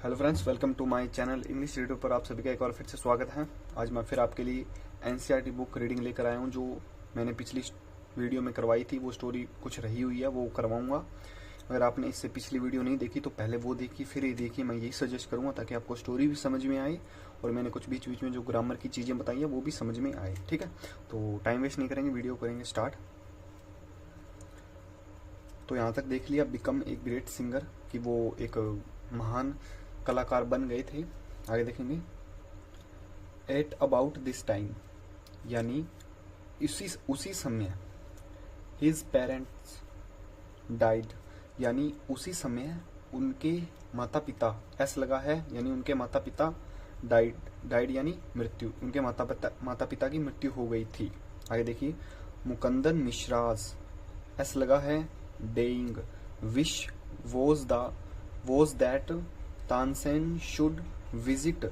Hello friends, welcome to my channel English reader पर आप सभी का एक बार फिर से स्वागत है। आज मैं फिर आपके लिए एनसीईआरटी बुक रीडिंग लेकर आया हूं। जो मैंने पिछली वीडियो में करवाई थी वो स्टोरी कुछ रही हुई है, वो करवाऊंगा। अगर आपने इससे पिछली वीडियो नहीं देखी तो पहले वो देखी फिर ये देखी। मैं यही सजेस्ट करूंगा ताकि आपको स्टोरी भी समझ में आए और मैंने कुछ बीच बीच में जो ग्रामर की चीज़ें बताई है वो भी समझ में आए। ठीक है, तो टाइम वेस्ट नहीं करेंगे, वीडियो करेंगे स्टार्ट। तो यहाँ तक देख लिया बिकम ए ग्रेट सिंगर कि वो एक महान कलाकार बन गए थे। आगे देखेंगे एट अबाउट दिस टाइम, यानी उसी समय हिज पेरेंट्स डाइड, यानी उसी समय उनके माता पिता, एस लगा है यानी उनके माता पिता डाइड, डाइड यानी मृत्यु, उनके माता पिता की मृत्यु हो गई थी। आगे देखिए मुकंदन मिश्राज, एस लगा है dying, wish was that Tansen should visit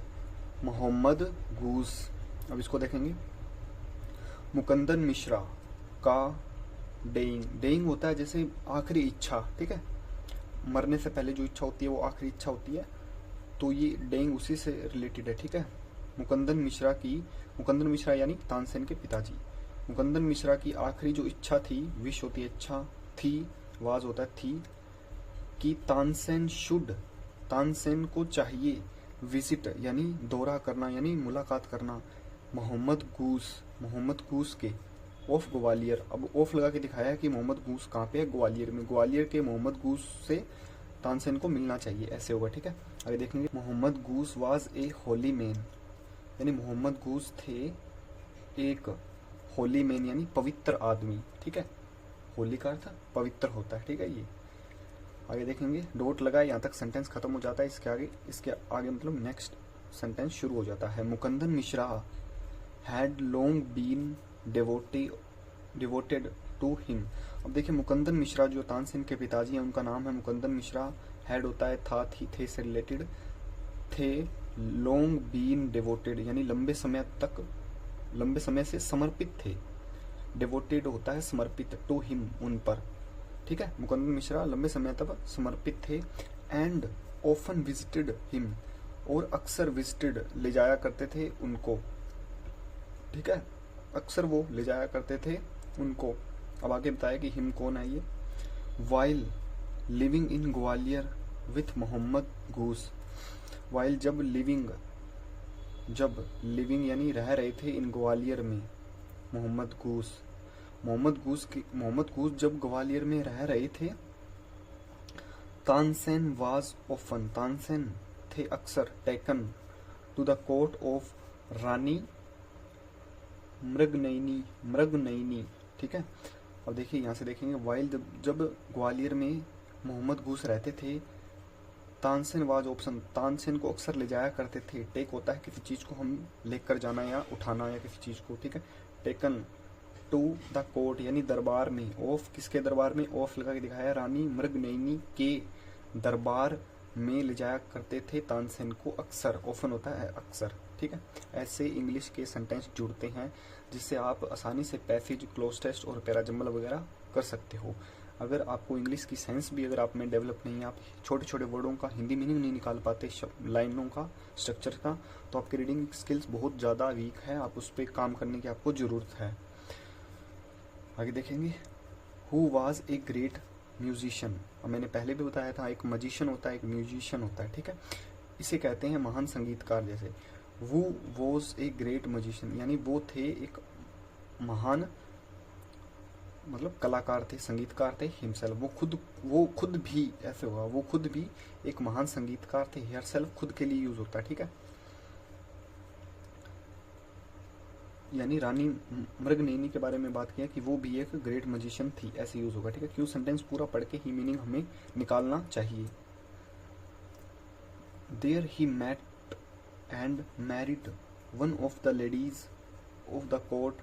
Mohammad Ghaus. अब इसको देखेंगे मुकंदन मिश्रा का डेइंग, डेइंग होता है जैसे आखिरी इच्छा, ठीक है, मरने से पहले जो इच्छा होती है वो आखिरी इच्छा होती है, तो ये डेइंग उसी से रिलेटेड है। ठीक है, मुकंदन मिश्रा यानी तानसेन के पिताजी, मुकंदन मिश्रा की आखिरी जो इच्छा थी, विश होती है इच्छा, थी वाज होता है थी, कि तानसेन को चाहिए विजिट यानी दौरा करना यानी मुलाकात करना मोहम्मद गूस के ऑफ ग्वालियर। अब ऑफ लगा के दिखाया है कि मोहम्मद गूस कहाँ पे है, ग्वालियर में, ग्वालियर के मोहम्मद गूस से तानसेन को मिलना चाहिए, ऐसे होगा। ठीक है, आगे देखेंगे Mohammad Ghaus was a holy man, यानी मोहम्मद गूस थे एक होली मैन यानी पवित्र आदमी। ठीक है, होली का अर्थ पवित्र होता है। ठीक है, ये आगे देखेंगे डॉट लगा, यहाँ तक सेंटेंस खत्म हो जाता है, इसके आगे मतलब नेक्स्ट सेंटेंस शुरू हो जाता है। Mukundan Mishra had long been devoted to him. अब देखिए मुकंदन मिश्रा जो तानसेन के पिताजी हैं उनका नाम है मुकंदन मिश्रा, हैड होता है था, थी, थे से रिलेटेड, थे, लॉन्ग बीन डिवोटेड यानी लंबे समय से समर्पित थे, डिवोटेड होता है समर्पित, टू हिम उन पर। ठीक है, मुकंदन मिश्रा लंबे समय तक समर्पित थे। एंड ऑफन विजिटेड हिम, और अक्सर विजिटेड ले जाया करते थे उनको। ठीक है, अक्सर वो ले जाया करते थे उनको। अब आगे बताया कि हिम कौन है ये। While living in Gwalior with Mohammad Ghaus, while जब लिविंग यानी रह रहे थे इन ग्वालियर में मोहम्मद गूस जब ग्वालियर में रह रहे थे। तानसेन वाज ऑफन, तानसेन थे अक्सर, taken to the court of Rani Mriganayani. ठीक है, अब देखिए यहाँ से देखेंगे वाइल जब ग्वालियर में मोहम्मद गूस रहते थे, तानसेन वाज ऑप्शन, तानसेन को अक्सर ले जाया करते थे। टेक होता है किसी चीज को हम लेकर जाना या उठाना या किसी चीज को। ठीक है, टेकन टू द कोर्ट यानी दरबार में, ऑफ किसके दरबार में, ऑफ लगा के दिखाया, रानी मृगनयनी के दरबार में ले जाया करते थे तानसेन को अक्सर, ऑफन होता है अक्सर। ठीक है, ऐसे इंग्लिश के सेंटेंस जुड़ते हैं जिससे आप आसानी से पैसेज, क्लोज टेस्ट और पैराजम्बल वगैरह कर सकते हो। अगर आपको इंग्लिश की सेंस भी अगर आप में डेवलप नहीं है, आप छोटे छोटे वर्डों का हिंदी मीनिंग नहीं निकाल पाते, लाइनों का, स्ट्रक्चर का, तो आपकी रीडिंग स्किल्स बहुत ज़्यादा वीक है, आप उस पर काम करने की आपको ज़रूरत है। आगे देखेंगे who was a great musician. और मैंने पहले भी बताया था एक मजिशियन होता है, एक म्यूजिशियन होता है। ठीक है, इसे कहते हैं महान संगीतकार। जैसे वो वॉज ए ग्रेट मजिशियन यानी वो थे एक महान मतलब कलाकार थे, संगीतकार थे। हिमसेल्फ वो खुद भी, ऐसे होगा, वो खुद भी एक महान संगीतकार थे। हेयर सेल्फ खुद के लिए यूज होता है। ठीक है, यानी रानी मृगनयनी के बारे में बात किया कि वो भी एक ग्रेट मजिशियन थी, ऐसे यूज होगा। ठीक है, क्यों सेंटेंस पूरा पढ़ के ही मीनिंग हमें निकालना चाहिए। There he met and married one of the ladies of the court.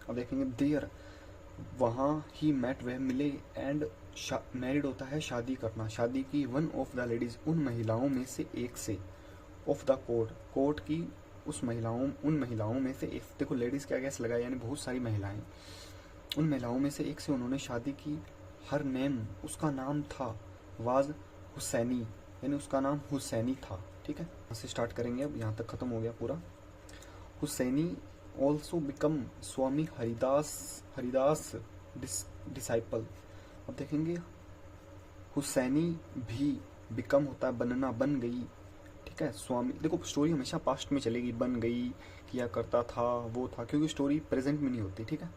अब देखेंगे देयर, वहां ही मेट वह मिले, एंड मैरिड होता है शादी करना, शादी की, वन ऑफ द लेडीज उन महिलाओं में से एक से, ऑफ द कोर्ट की उन महिलाओं में से एक। देखो लेडीज क्या गैस लगा यानी बहुत सारी महिलाएं, उन महिलाओं में से एक से उन्होंने शादी की। हर नेम, उसका नाम था, वाज हुसैनी, यानी उसका नाम हुसैनी था। ठीक है, यहाँ से स्टार्ट करेंगे, अब यहाँ तक खत्म हो गया पूरा। हुसैनी ऑल्सो बिकम स्वामी हरिदास डिसाइपल। अब देखेंगे हुसैनी भी बिकम होता है बनना, बन गई। ठीक है, स्वामी, देखो स्टोरी हमेशा पास्ट में चलेगी, बन गई, किया करता था, वो था, क्योंकि स्टोरी प्रेजेंट में नहीं होती। ठीक है,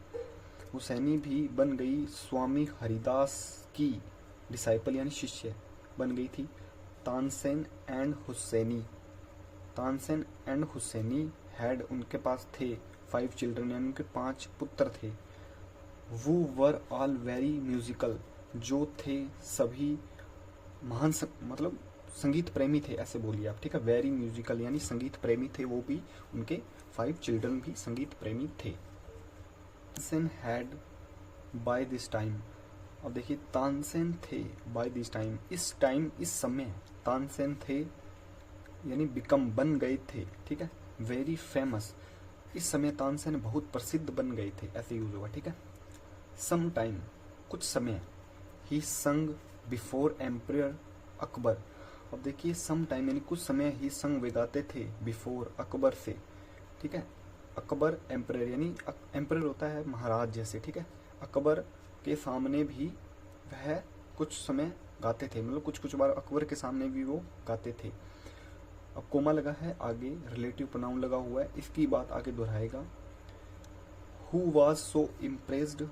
हुसैनी भी बन गई स्वामी हरिदास की डिसाइपल यानी शिष्य बन गई थी। Tansen and Husaini, Tansen and Husaini had, उनके पास थे 5 चिल्ड्रन यानी उनके 5 पुत्र थे। वो वर ऑल वेरी म्यूजिकल, जो थे सभी महान मतलब संगीत प्रेमी थे, ऐसे बोलिए आप। ठीक है, वेरी म्यूजिकल यानी संगीत प्रेमी थे वो भी, उनके 5 चिल्ड्रन भी संगीत प्रेमी थे। Tansen had by this time, अब देखिए तानसेन थे बाय दिस टाइम, इस टाइम, इस समय तानसेन थे यानी बिकम, बन गए थे। ठीक है, वेरी फेमस, इस समय तानसेन बहुत प्रसिद्ध बन गए थे, ऐसे यूज होगा। ठीक है, सम टाइम, कुछ समय, ही संग बिफोर एम्परर अकबर। अब देखिए सम टाइम यानी कुछ समय, ही संग वे गाते थे बिफोर, अकबर से। ठीक है, अकबर एम्परर यानी एम्परर होता है महाराज जैसे। ठीक है, अकबर के सामने भी वह कुछ समय गाते थे, मतलब कुछ कुछ बार अकबर के सामने भी वो गाते थे। अब कोमा लगा है आगे, रिलेटिव प्रोनाउन लगा हुआ है, इसकी बात आगे दोहराएगा। Who was so impressed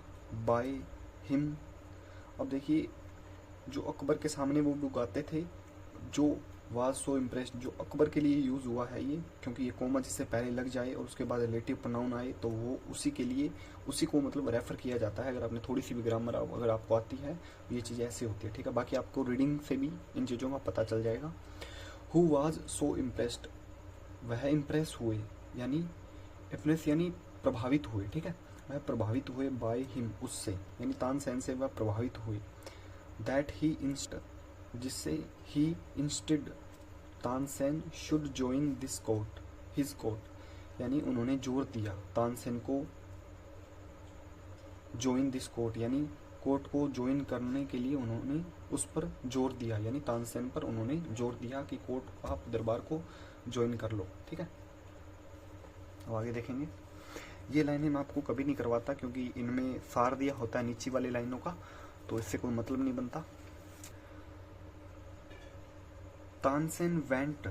by him. अब देखिए जो अकबर के सामने वो गाते थे, जो वाज सो इम्प्रेस्ड, जो अकबर के लिए यूज़ हुआ है ये, क्योंकि ये कोमा जिससे पहले लग जाए और उसके बाद रिलेटिव प्रोनाउन आए तो वो उसी के लिए, उसी को मतलब रेफर किया जाता है। अगर आपने थोड़ी सी भी ग्रामर अगर आपको आती है ये चीज़ ऐसे होती है। ठीक है, बाकी आपको रीडिंग से भी इन चीज़ों का पता चल जाएगा। हु वाज सो इम्प्रेस्ड, वह इम्प्रेस हुए यानी इम्प्रेस यानी प्रभावित हुए। ठीक है, वह प्रभावित हुए बाय हिम, उससे यानी तानसेन से वह प्रभावित हुए। दैट ही इंस्ट, जिससे he instead Tansen should join this court, his court, यानी उन्होंने जोर दिया तानसेन को ज्वाइन दिस कोर्ट, यानी कोर्ट को ज्वाइन करने के लिए उन्होंने उस पर जोर दिया, यानी तानसेन पर उन्होंने जोर दिया कि कोर्ट, आप दरबार को ज्वाइन कर लो। ठीक है, अब आगे देखेंगे। ये लाइनें मैं आपको कभी नहीं करवाता क्योंकि इनमें सार दिया होता है नीचे वाली लाइनों का, तो इससे कोई मतलब नहीं बनता। Tansen went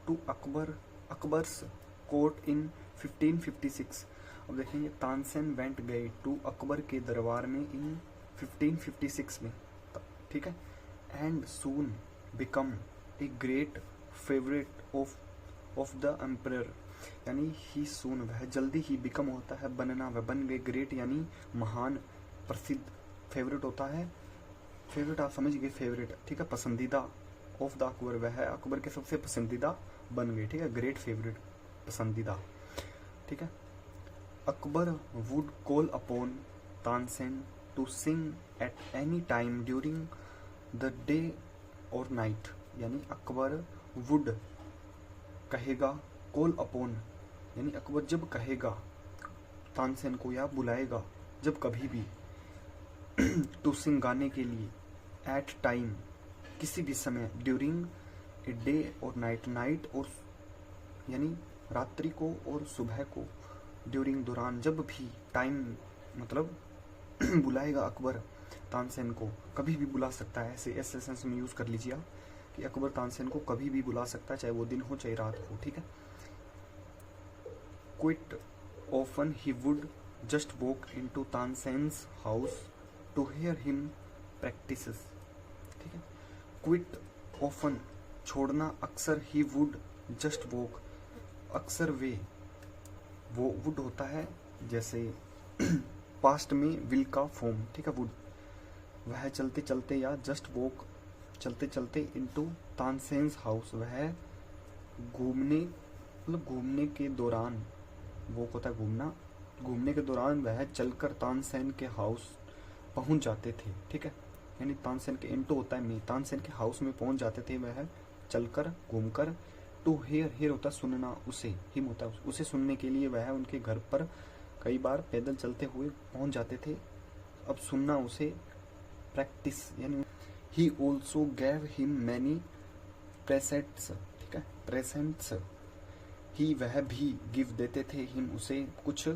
to Akbar's court in 1556। अब देखेंगे तानसेन वेंट गए टू अकबर के दरबार में इन 1556 में। ठीक है, and soon become a great favourite of the emperor, यानी ही सून, वह जल्दी ही, बिकम होता है बनना, वह बन गए, ग्रेट यानी महान, प्रसिद्ध, फेवरेट होता है, फेवरेट आप समझ गए, फेवरेट। ठीक है, पसंदीदा, ऑफ द अकबर, वह अकबर के सबसे पसंदीदा बन गए। ठीक है, ग्रेट, फेवरेट, पसंदीदा। ठीक है, Akbar would call upon Tansen to sing at any time during the day और नाइट, यानी अकबर वुड कहेगा, कॉल अपॉन यानी अकबर जब कहेगा तानसेन को या बुलाएगा जब कभी भी, टू सिंग गाने के लिए, एट टाइम किसी भी समय, ड्यूरिंग ए डे और नाइट, नाइट और यानी रात्रि को और सुबह को, ड्यूरिंग दौरान, जब भी, टाइम मतलब बुलाएगा अकबर तानसेन को, कभी भी बुला सकता है, ऐसे सेंस में यूज़ कर लीजिए आप कि अकबर तानसेन को कभी भी बुला सकता है, चाहे वो दिन हो चाहे रात हो। ठीक है, quite often he would just walk into Tansen's house to hear him practises. ठीक है, क्विट ऑफन छोड़ना, अक्सर, ही वुड जस्ट वॉक, अक्सर वे, वो वुड होता है जैसे पास्ट में विल का फॉर्म। ठीक है, वुड, वह चलते चलते या जस्ट वॉक चलते चलते इनटू तानसेन्स हाउस, वह घूमने मतलब घूमने के दौरान, वॉक होता है घूमना, घूमने के दौरान वह चलकर तानसेन के हाउस पहुंच जाते थे। ठीक है, यानी तानसेन के इंटू होता है में, तानसेन के हाउस में पहुंच जाते थे वह चलकर, घूमकर। टू हेयर, हेयर होता है सुनना, उसे, हिम होता है उसे सुनने के लिए वह उनके घर पर कई बार पैदल चलते हुए पहुंच जाते थे। अब सुनना उसे, प्रैक्टिस यानी he also gave him many presents, ठीक है, प्रेजेंट्स ही वह भी गिव देते थे हिम उसे कुछ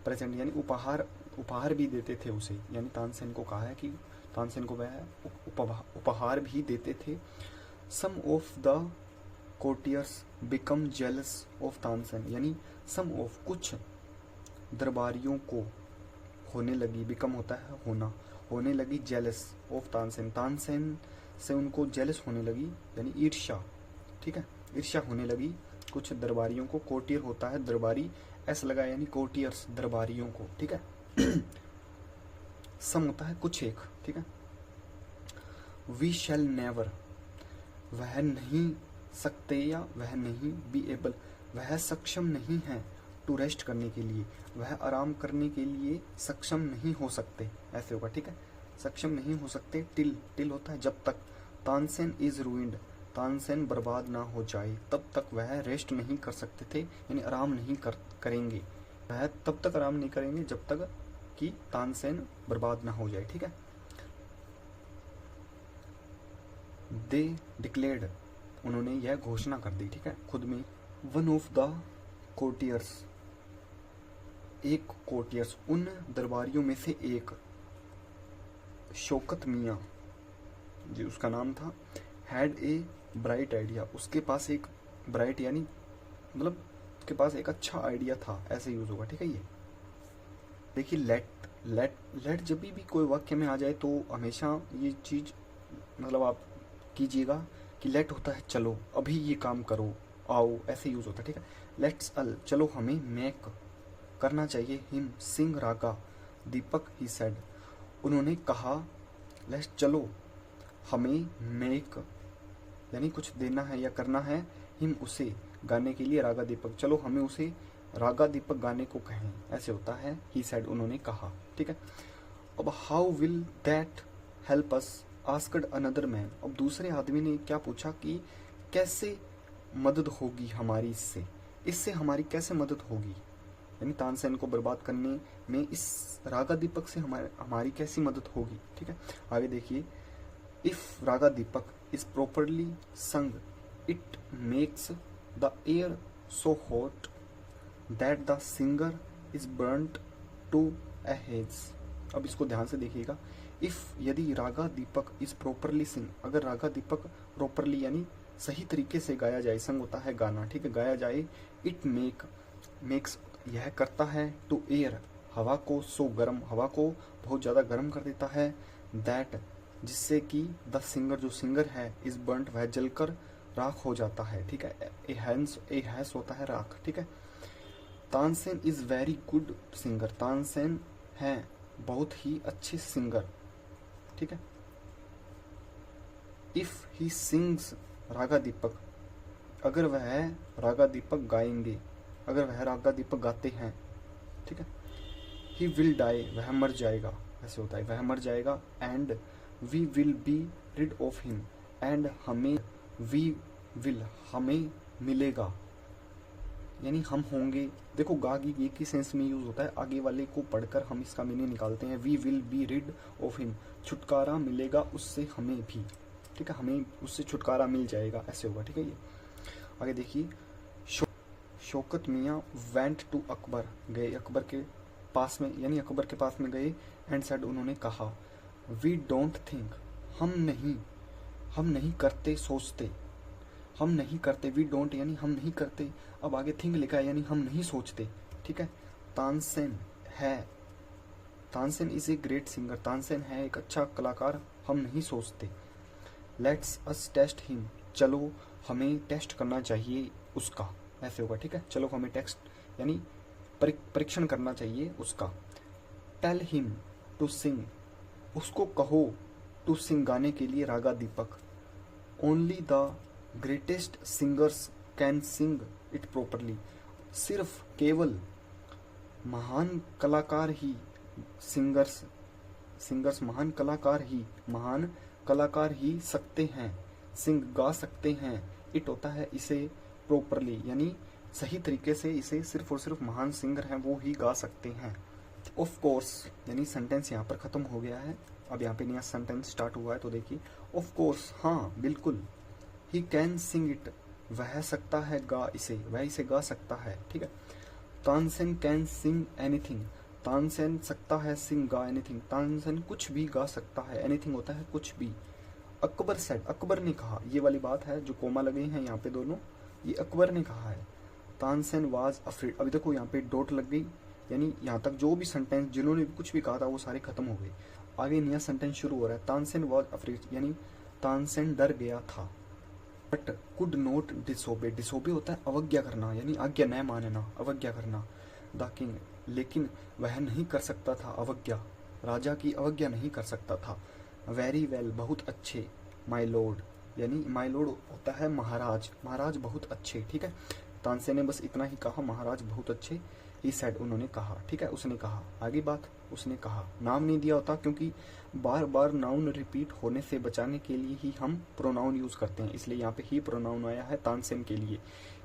प्रेजेंट यानी उपहार भी देते थे उसे, यानी तानसेन को कहा है कि तानसेन को वह उपहार भी देते थे। Some of the courtiers become jealous of Tansen, यानी सम ऑफ कुछ दरबारियों को होने लगी, बिकम होता है होना, होने लगी जेलस ऑफ तानसेन, तानसेन से उनको जेलस होने लगी यानी ईर्ष्या, ठीक है, ईर्ष्या होने लगी कुछ दरबारियों को। कोर्टियर होता है दरबारी, एस लगा यानी कोर्टियर्स दरबारियों को, ठीक है। सम होता है कुछ एक, ठीक है। वी शैल नेवर, वह नहीं सकते या वह नहीं, बी एबल, वह सक्षम नहीं है, टू रेस्ट करने के लिए, वह आराम करने के लिए सक्षम नहीं हो सकते, ऐसे होगा, ठीक है, सक्षम नहीं हो सकते। टिल होता है जब तक। तानसेन इज रूइंड, तानसेन बर्बाद ना हो जाए, तब तक वह रेस्ट नहीं कर सकते थे, यानी आराम नहीं करेंगे, वह तब तक आराम नहीं करेंगे जब तक कि तानसेन बर्बाद ना हो जाए, ठीक है। दे डिक्लेयर्ड, उन्होंने यह घोषणा कर दी, ठीक है, खुद में। वन ऑफ द कोर्टियर्स, एक कोर्टियर्स, उन दरबारियों में से एक, शौकत मियाँ जी उसका नाम था, हैड ए ब्राइट आइडिया, उसके पास एक ब्राइट यानी मतलब उसके पास एक अच्छा आइडिया था, ऐसे यूज होगा, ठीक है। ये देखिए लेट जब भी कोई वाक्य में आ जाए तो हमेशा ये चीज मतलब आप कीजिएगा कि लेट होता है चलो, अभी ये काम करो, आओ, ऐसे यूज होता है, ठीक है। लेट्स अल, चलो हमें मेक करना चाहिए, him Singh Raga, Deepak he said, उन्होंने कहा, लेट्स चलो हमें मेक यानी कुछ देना है या करना है, हिम उसे गाने के लिए, रागा दीपक, चलो हमें उसे रागा दीपक गाने को कहें, ऐसे होता है ही सेड, उन्होंने कहा, ठीक है। अब how will that help us, asked another man, अब दूसरे आदमी ने क्या पूछा कि कैसे मदद होगी हमारी, इससे हमारी कैसे मदद होगी, यानी तानसेन को बर्बाद करने में इस रागा दीपक से हमारी कैसी मदद होगी, ठीक है। आगे देखिए, if raga Deepak is properly sung it makes the air so hot that the singer is burnt to a haze. अब इसको ध्यान से देखिएगा, इफ यदि रागा दीपक इज प्रॉपरली सिंग, अगर रागा दीपक प्रॉपरली यानी सही तरीके से गाया जाए, संग होता है गाना, ठीक है, गाया जाए, इट मेक्स यह करता है, टू एयर हवा को, सो गर्म, हवा को बहुत ज्यादा गर्म कर देता है, दैट जिससे कि द सिंगर जो सिंगर है, इज बर्न्ट वह जलकर राख हो जाता है, ठीक है, ए हैस होता है राख, ठीक है। Tansen is very good singer, Tansen है बहुत ही अच्छे सिंगर, ठीक है। इफ ही सिंग्स रागा दीपक, अगर वह रागा दीपक गाएंगे, अगर वह रागा दीपक गाते हैं, ठीक है। ही विल डाई, वह मर जाएगा, ऐसे होता है, वह मर जाएगा, and we will be rid of him, and हमें, वी विल हमें मिलेगा, यानी हम होंगे, देखो गागी एक ही सेंस में यूज होता है, आगे वाले को पढ़कर हम इसका मीनिंग निकालते हैं, we will be rid of him, छुटकारा मिलेगा उससे हमें भी, ठीक है, हमें उससे छुटकारा मिल जाएगा, ऐसे होगा, ठीक है। ये आगे देखिए, शौकत मियाँ वेंट टू अकबर, गए अकबर के पास में, यानी अकबर के पास में गए, एंड सेड, उन्होंने कहा, वी डोंट थिंक, हम नहीं करते, सोचते, हम नहीं करते, वी डोंट यानी हम नहीं करते, अब आगे थिंक लिखा है यानी हम नहीं सोचते, ठीक है। Tansen is a great singer, Tansen है एक अच्छा कलाकार, हम नहीं सोचते। लेट्स अस टेस्ट हिम, चलो हमें टेस्ट करना चाहिए उसका, ऐसे होगा, ठीक है, चलो हमें टेस्ट यानी परीक्षण करना चाहिए उसका। टेल हिम टू सिंग, उसको कहो, टू सिंग गाने के लिए, raga Deepak, only the greatest singers can sing it properly, सिर्फ केवल महान कलाकार ही, सिंगर्स महान कलाकार ही सकते हैं, सिंग गा सकते हैं, इट होता है इसे, प्रॉपरली यानी सही तरीके से, इसे सिर्फ और सिर्फ महान सिंगर हैं वो ही गा सकते हैं। ऑफ कोर्स यानी सेंटेंस यहाँ पर खत्म हो गया है, अब यहाँ पे नया सेंटेंस स्टार्ट हुआ है, तो देखिए, ऑफ कोर्स हाँ बिल्कुल, ही कैन सिंग इट, वह सकता है गा इसे, वह इसे गा सकता है, ठीक है। Tansen can sing anything, Tansen सकता है सिंग गा एनीथिंग, तानसेन कुछ भी गा सकता है, एनीथिंग होता है कुछ भी। अकबर सेड, अकबर ने कहा, ये वाली बात है जो कोमा लगे हैं यहाँ पे दोनों, ये अकबर ने कहा है। तानसेन वाज अफ्रेड, अभी देखो यहाँ पे डॉट लग गई, यानी यहाँ तक जो भी सेंटेंस जिन्होंने भी कुछ भी कहा था वो सारे खत्म हो गए। आगे नया सेंटेंस शुरू हो रहा है, तानसेन वाज अफ्रेड, यानी तानसेन डर गया था। But could not disobey, disobey होता है अवज्ञा करना, यानी आज्ञा न मानना, अवज्ञा करना। द किंग, लेकिन वह नहीं कर सकता था अवज्ञा, राजा की अवज्ञा नहीं कर सकता था। वेरी वेल, बहुत अच्छे। माय लॉर्ड, यानी माय लॉर्ड होता है महाराज, महाराज बहुत अच्छे, ठीक है। तानसेन ने बस इतना ही कहा, महाराज बहुत अच्छे। ही सेड, उन्होंने कहा, ठीक है, उसने कहा। आगे बात, उसने कहा, नाम नहीं दिया होता क्योंकि बार बार नाउन रिपीट होने से बचाने के लिए ही हम प्रोनाउन यूज करते हैं, इसलिए यहाँ पे ही प्रोनाउन आया है तानसेन के लिए।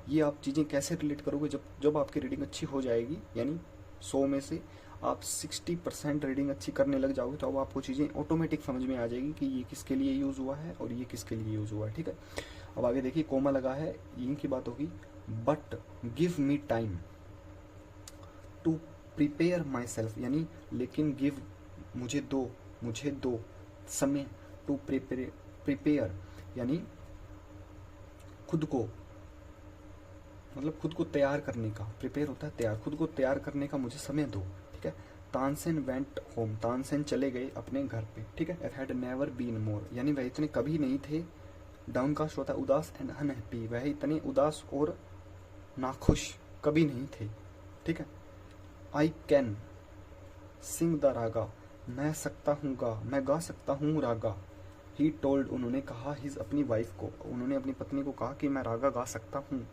ये आप चीजें कैसे रिलेट करोगे, जब जब आपकी रीडिंग अच्छी हो जाएगी, यानी 100 में से आप 60% रीडिंग अच्छी करने लग जाओगे, तो अब आपको चीजें ऑटोमेटिक समझ में आ जाएगी कि ये किसके लिए यूज हुआ है और ये किसके लिए यूज हुआ है, ठीक है। अब आगे देखिए, कोमा लगा है, ये की बात होगी। But give me time to prepare myself, यानी लेकिन गिव, मुझे दो समय, टू प्रिपेयर, यानी खुद को, मतलब खुद को तैयार करने का, प्रिपेयर होता है तैयार, खुद को तैयार करने का मुझे समय दो, ठीक है। तानसेन वेंट होम, तानसेन चले गए अपने घर पे, ठीक है। It had never been more, यानी वह इतने कभी नहीं थे, डाउनकास्ट होता है उदास, एंड अनहैप्पी, वह इतने उदास और नाखुश कभी नहीं थे, ठीक है। आई कैन सिंग द रागा, मैं सकता हूँ गा, मैं गा सकता हूँ रागा। ही टोल्ड, उन्होंने कहा, हिज, अपनी वाइफ को, उन्होंने अपनी पत्नी को कहा कि मैं रागा गा सकता हूँ।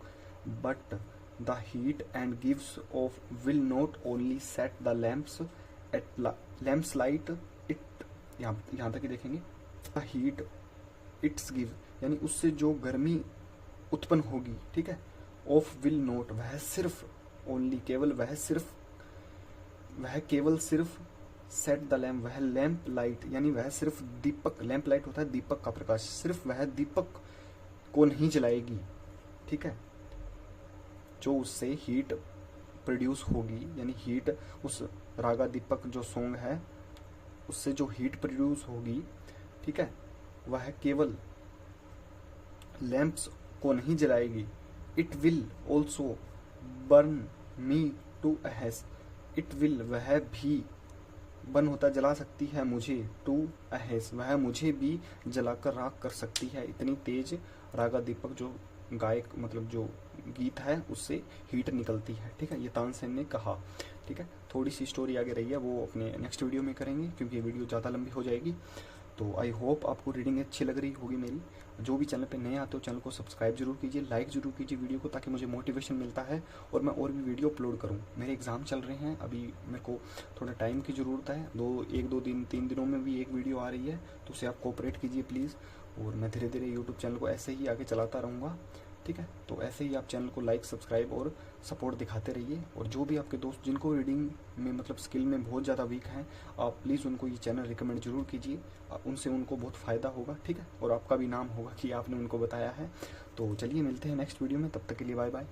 But the heat and gives off will not only set the lamps at lamps light it, यहाँ तक ही देखेंगे। द हीट इट्स गिव, यानी उससे जो गर्मी उत्पन्न होगी, ठीक है। ऑफ विल नॉट, वह सिर्फ, ओनली केवल, वह केवल सिर्फ, सेट द लैम्प, वह लैम्प लाइट, यानी वह सिर्फ दीपक, लैम्प लाइट होता है दीपक का प्रकाश, सिर्फ वह दीपक को नहीं जलाएगी, ठीक है, जो उससे हीट प्रोड्यूस होगी, यानी हीट, उस रागा दीपक जो सॉन्ग है उससे जो हीट प्रोड्यूस होगी, ठीक है, वह केवल लैंप्स को नहीं जलाएगी। It will also burn me to ashes, it will, वह भी, बन होता जला सकती है मुझे, टू अहेस, वह मुझे भी जलाकर राख कर सकती है, इतनी तेज रागा दीपक जो गायक, मतलब जो गीत है उससे हीट निकलती है, ठीक है। ये तानसेन ने कहा, ठीक है। थोड़ी सी स्टोरी आगे रही है, वो अपने नेक्स्ट वीडियो में करेंगे क्योंकि ये वीडियो ज़्यादा लंबी हो जाएगी। तो आई होप आपको रीडिंग अच्छी लग रही होगी मेरी। जो भी चैनल पे नए आते हो चैनल को सब्सक्राइब जरूर कीजिए, लाइक जरूर कीजिए वीडियो को, ताकि मुझे मोटिवेशन मिलता है और मैं और भी वीडियो अपलोड करूँ। मेरे एग्ज़ाम चल रहे हैं अभी, मेरे को थोड़ा टाइम की ज़रूरत है, 3 दिनों में भी एक वीडियो आ रही है, तो उसे आप कोऑपरेट कीजिए प्लीज़। और मैं धीरे धीरे यूट्यूब चैनल को ऐसे ही आगे चलाता रहूँगा, ठीक है। तो ऐसे ही आप चैनल को लाइक, सब्सक्राइब और सपोर्ट दिखाते रहिए। और जो भी आपके दोस्त जिनको रीडिंग में, मतलब स्किल में बहुत ज़्यादा वीक हैं, आप प्लीज़ उनको ये चैनल रिकमेंड जरूर कीजिए, उनसे उनको बहुत फ़ायदा होगा, ठीक है। और आपका भी नाम होगा कि आपने उनको बताया है। तो चलिए मिलते हैं नेक्स्ट वीडियो में, तब तक के लिए बाय बाय।